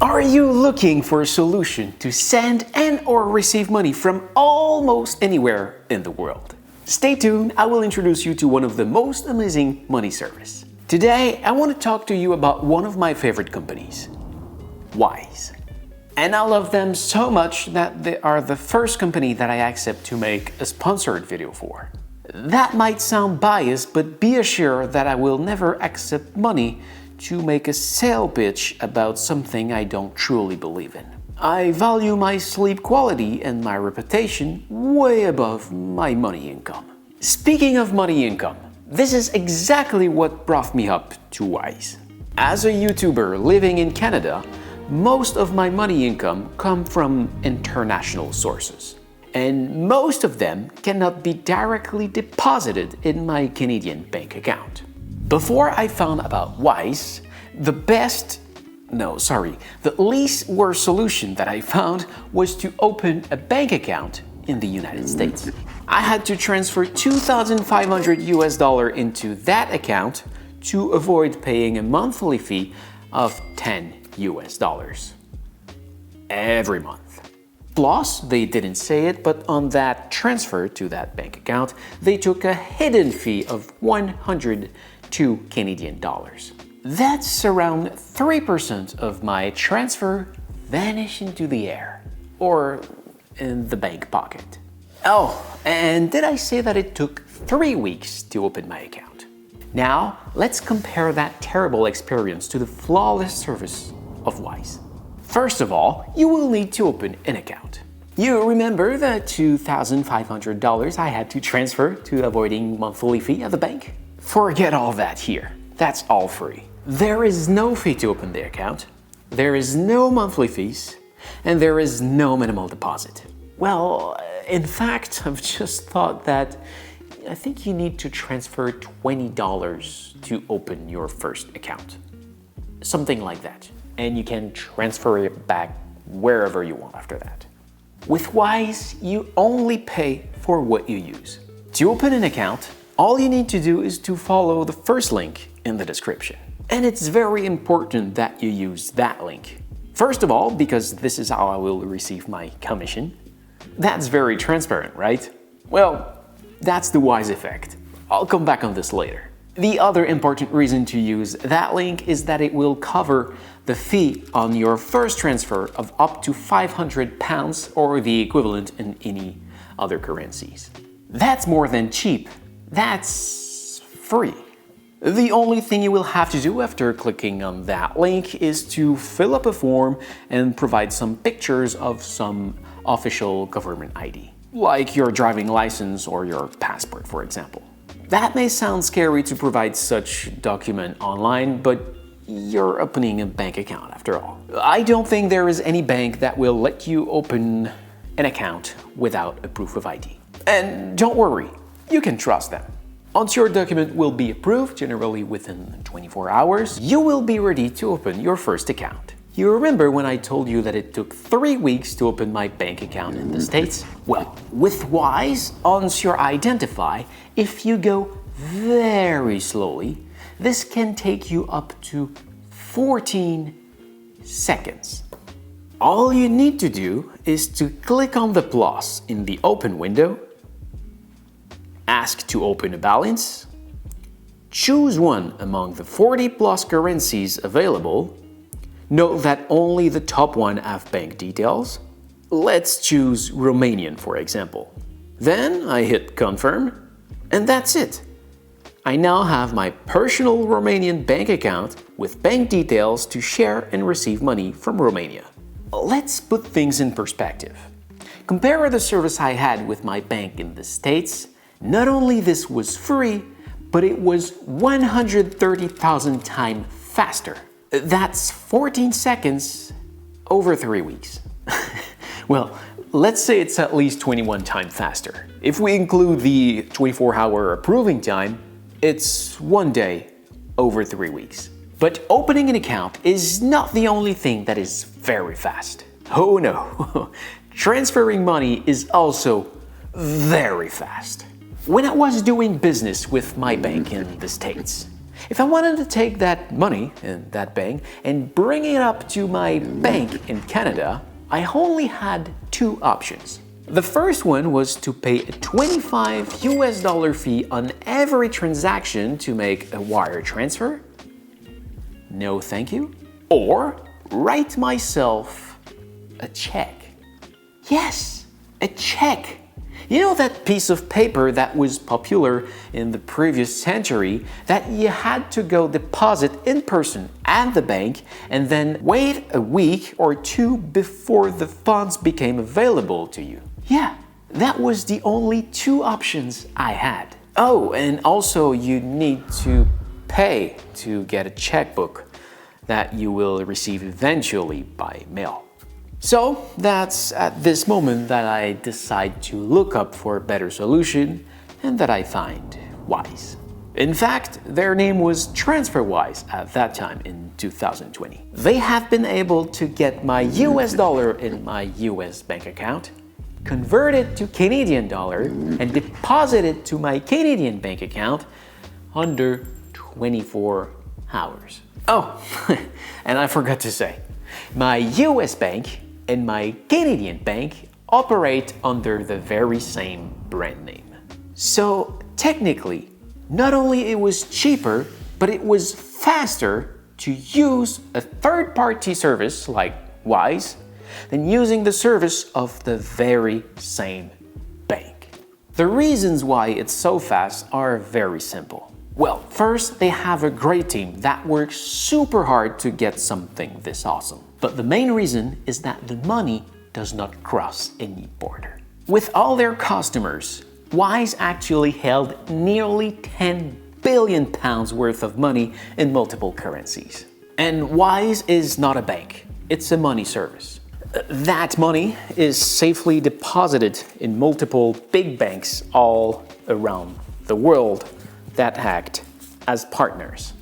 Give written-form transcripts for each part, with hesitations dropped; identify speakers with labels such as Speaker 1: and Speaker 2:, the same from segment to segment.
Speaker 1: Are you looking for a solution to send and or receive money from almost anywhere in the world? Stay tuned, I will introduce you to one of the most amazing money service. Today, I want to talk to you about one of my favorite companies, Wise. And I love them so much that they are the first company that I accept to make a sponsored video for. That might sound biased, but be assured that I will never accept money to make a sale pitch about something I don't truly believe in. I value my sleep quality and my reputation way above my money income. Speaking of money income, this is exactly what brought me up to Wise. As a YouTuber living in Canada, most of my money income come from international sources. And most of them cannot be directly deposited in my Canadian bank account. Before I found about Wise, the least worst solution that I found was to open a bank account in the United States. I had to transfer $2,500 into that account to avoid paying a monthly fee of $10 every month. Plus, they didn't say it, but on that transfer to that bank account, they took a hidden fee of 102 Canadian dollars. That's around 3% of my transfer vanish into the air, or in the bank pocket. Oh, and did I say that it took 3 weeks to open my account? Now, let's compare that terrible experience to the flawless service of Wise. First of all, you will need to open an account. You remember the $2,500 I had to transfer to avoiding monthly fee at the bank? Forget all that here. That's all free. There is no fee to open the account, there is no monthly fees, and there is no minimal deposit. Well, in fact, I've just thought that I think you need to transfer $20 to open your first account. Something like that. And you can transfer it back wherever you want after that. With Wise, you only pay for what you use. To open an account, all you need to do is to follow the first link in the description. And it's very important that you use that link. First of all, because this is how I will receive my commission. That's very transparent, right? Well, that's the Wise effect. I'll come back on this later. The other important reason to use that link is that it will cover the fee on your first transfer of up to £500 or the equivalent in any other currencies. That's more than cheap. That's free. The only thing you will have to do after clicking on that link is to fill up a form and provide some pictures of some official government ID, like your driving license or your passport, for example. That may sound scary to provide such document online, but you're opening a bank account after all. I don't think there is any bank that will let you open an account without a proof of ID. And don't worry, you can trust them. Once your document will be approved, generally within 24 hours, you will be ready to open your first account. You remember when I told you that it took 3 weeks to open my bank account in the States? Well, with Wise, once you're identified, if you go very slowly, this can take you up to 14 seconds. All you need to do is to click on the plus in the open window, ask to open a balance, choose one among the 40 plus currencies available. Note that only the top one have bank details. Let's choose Romanian, for example. Then I hit confirm, and that's it. I now have my personal Romanian bank account with bank details to share and receive money from Romania. Let's put things in perspective. Compare the service I had with my bank in the States. Not only this was free, but it was 130,000 times faster. That's 14 seconds over 3 weeks. Well, let's say it's at least 21 times faster. If we include the 24-hour approving time, it's 1 day over 3 weeks. But opening an account is not the only thing that is very fast. Oh no, transferring money is also very fast. When I was doing business with my bank in the States, If I wanted to take that money in that bank and bring it up to my bank in Canada, I only had two options. The first one was to pay a $25 fee on every transaction to make a wire transfer. No thank you. Or write myself a check. Yes, a check. You know that piece of paper that was popular in the previous century that you had to go deposit in person at the bank and then wait a week or two before the funds became available to you? Yeah, that was the only two options I had. Oh, and also you need to pay to get a checkbook that you will receive eventually by mail. So that's at this moment that I decide to look up for a better solution and that I find Wise. In fact, their name was TransferWise at that time in 2020. They have been able to get my US dollar in my US bank account, convert it to Canadian dollar, and deposit it to my Canadian bank account under 24 hours. Oh, and I forgot to say, my US bank and my Canadian bank operate under the very same brand name. So technically, not only it was cheaper, but it was faster to use a third-party service like Wise than using the service of the very same bank. The reasons why it's so fast are very simple. Well, first, they have a great team that works super hard to get something this awesome. But the main reason is that the money does not cross any border. With all their customers, Wise actually held nearly 10 billion pounds worth of money in multiple currencies. And Wise is not a bank, it's a money service. That money is safely deposited in multiple big banks all around the world that act as partners.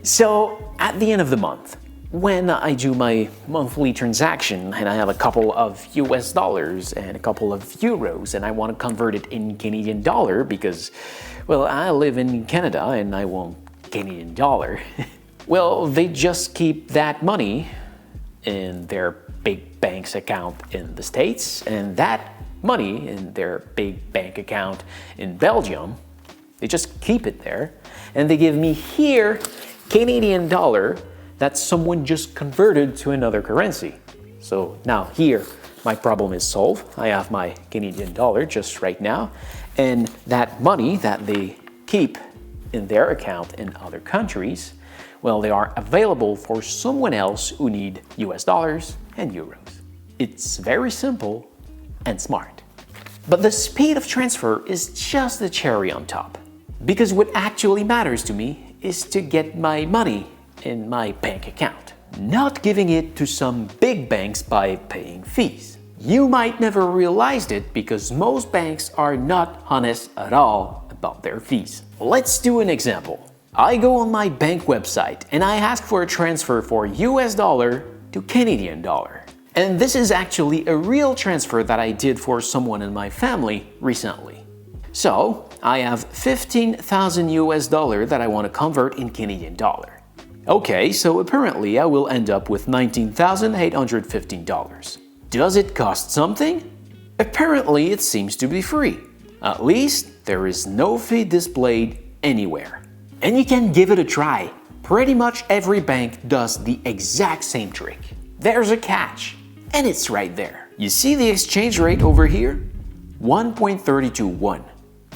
Speaker 1: So at the end of the month, when I do my monthly transaction and I have a couple of US dollars and a couple of euros and I want to convert it in Canadian dollar because, well, I live in Canada and I want Canadian dollar, well, they just keep that money in their big bank's account in the States and that money in their big bank account in Belgium. They just keep it there and they give me here Canadian dollar that someone just converted to another currency. So now here, my problem is solved. I have my Canadian dollar just right now, and that money that they keep in their account in other countries, well, they are available for someone else who need US dollars and euros. It's very simple and smart. But the speed of transfer is just the cherry on top. Because what actually matters to me is to get my money in my bank account, not giving it to some big banks by paying fees. You might never realized it because most banks are not honest at all about their fees. Let's do an example. I go on my bank website and I ask for a transfer for US dollar to Canadian dollar. And this is actually a real transfer that I did for someone in my family recently. So I have 15,000 US dollar that I want to convert in Canadian dollar. Okay, so apparently I will end up with $19,815. Does it cost something? Apparently it seems to be free. At least there is no fee displayed anywhere. And you can give it a try. Pretty much every bank does the exact same trick. There's a catch, and it's right there. You see the exchange rate over here? 1.321.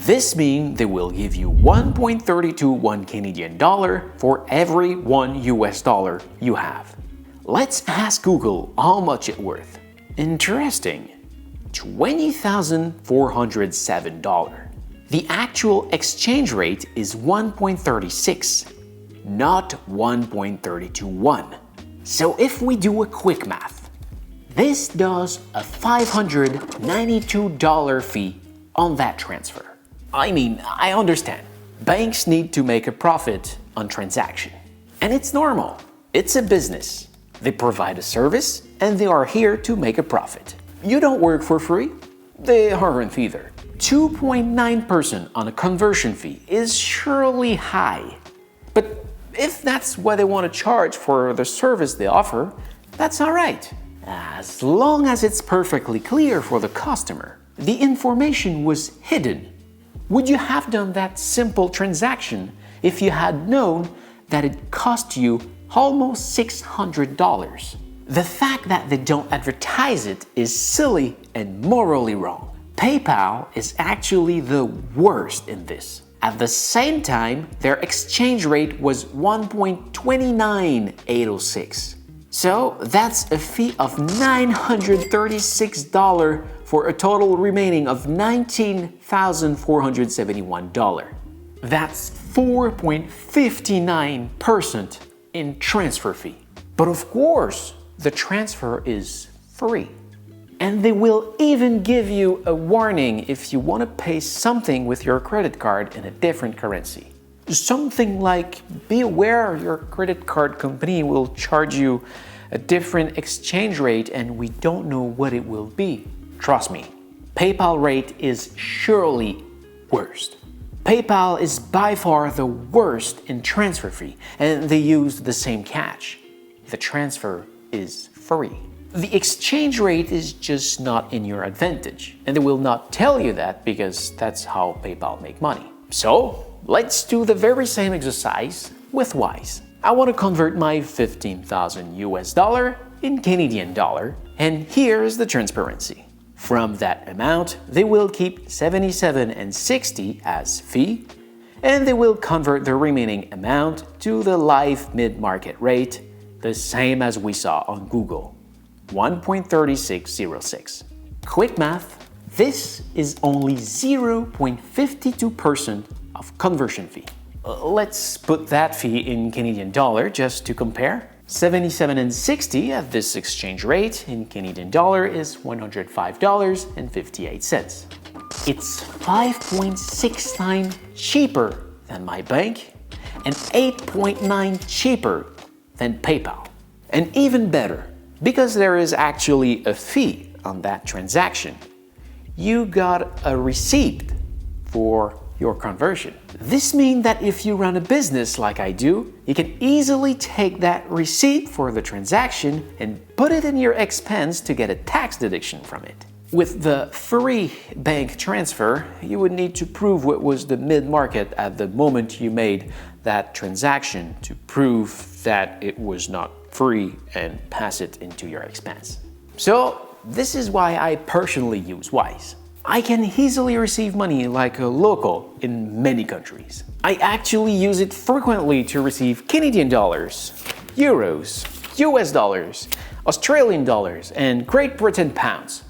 Speaker 1: This means they will give you 1.321 Canadian dollar for every 1 US dollar you have. Let's ask Google how much it's worth. Interesting. $20,407. The actual exchange rate is 1.36, not 1.321. So if we do a quick math, this does a $592 fee on that transfer. I mean, I understand. Banks need to make a profit on transaction. And it's normal. It's a business. They provide a service and they are here to make a profit. You don't work for free. They aren't either. 2.9% on a conversion fee is surely high. But If that's what they want to charge for the service they offer, that's all right, as long as it's perfectly clear for the customer. The information was hidden. Would you have done that simple transaction if you had known that it cost you almost $600? The fact that they don't advertise it is silly and morally wrong. PayPal is actually the worst in this. At the same time, their exchange rate was 1.29806. So that's a fee of $936 for a total remaining of $19,471. That's 4.59% in transfer fee. But of course, the transfer is free. And they will even give you a warning if you want to pay something with your credit card in a different currency. Something like, be aware your credit card company will charge you a different exchange rate and we don't know what it will be. Trust me, PayPal rate is surely worst. PayPal is by far the worst in transfer fee, and they use the same catch. The transfer is free. The exchange rate is just not in your advantage, and they will not tell you that because that's how PayPal make money. So let's do the very same exercise with Wise. I want to convert my 15,000 US dollar in Canadian dollar, and here's the transparency. From that amount, they will keep 77.60 as fee, and they will convert the remaining amount to the live mid-market rate, the same as we saw on Google, 1.3606. Quick math, this is only 0.52% of conversion fee. Let's put that fee in Canadian dollar just to compare. 77.60 at this exchange rate in Canadian dollar is $105.58. It's 5.6 times cheaper than my bank and 8.9 cheaper than PayPal. And even better, because there is actually a fee on that transaction, you got a receipt for your conversion. This means that if you run a business like I do, you can easily take that receipt for the transaction and put it in your expense to get a tax deduction from it. With the free bank transfer, you would need to prove what was the mid-market at the moment you made that transaction to prove that it was not free and pass it into your expense. So this is why I personally use Wise. I can easily receive money like a local in many countries. I actually use it frequently to receive Canadian dollars, euros, US dollars, Australian dollars, and Great Britain pounds.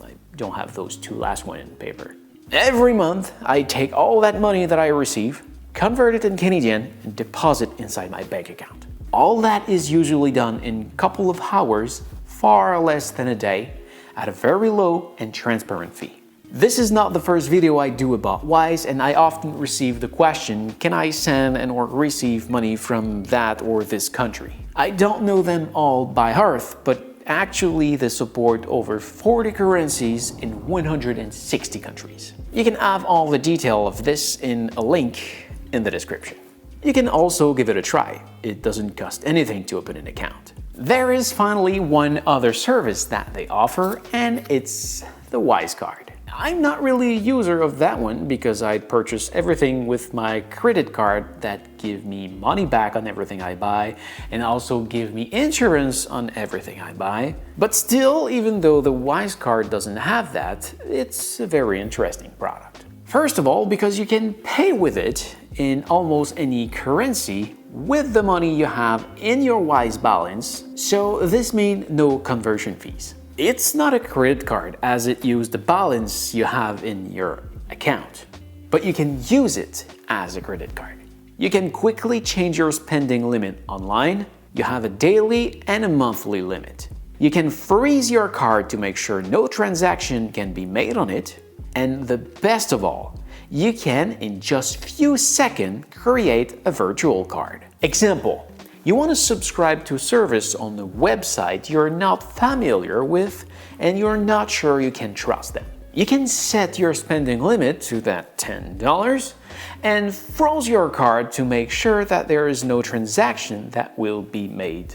Speaker 1: I don't have those two last ones in paper. Every month, I take all that money that I receive, convert it in Canadian, and deposit inside my bank account. All that is usually done in a couple of hours, far less than a day, at a very low and transparent fee. This is not the first video I do about Wise, and I often receive the question, can I send and or receive money from that or this country? I don't know them all by heart, but actually they support over 40 currencies in 160 countries. You can have all the detail of this in a link in the description. You can also give it a try. It doesn't cost anything to open an account. There is finally one other service that they offer, and it's the Wise card. I'm not really a user of that one because I purchase everything with my credit card that give me money back on everything I buy and also give me insurance on everything I buy. But still, even though the Wise card doesn't have that, it's a very interesting product. First of all, because you can pay with it in almost any currency with the money you have in your Wise balance, so this means no conversion fees. It's not a credit card as it uses the balance you have in your account, but you can use it as a credit card. You can quickly change your spending limit online. You have a daily and a monthly limit. You can freeze your card to make sure no transaction can be made on it. And the best of all, you can, in just few seconds, create a virtual card. Example. You want to subscribe to a service on a website you're not familiar with and you're not sure you can trust them. You can set your spending limit to that $10 and froze your card to make sure that there is no transaction that will be made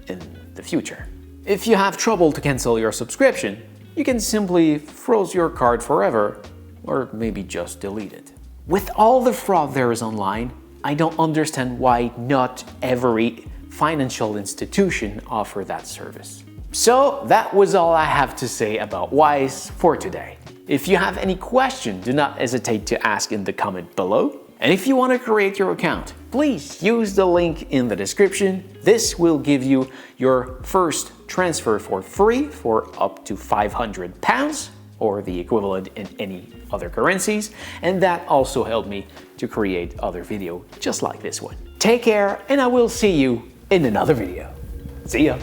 Speaker 1: in the future. If you have trouble to cancel your subscription, you can simply froze your card forever, or maybe just delete it. With all the fraud there is online, I don't understand why not every financial institution offer that service. So that was all I have to say about Wise for today. If you have any question, do not hesitate to ask in the comment below. And if you want to create your account, please use the link in the description. This will give you your first transfer for free for up to £500 or the equivalent in any other currencies. And that also helped me to create other videos just like this one. Take care, and I will see you in another video. See ya!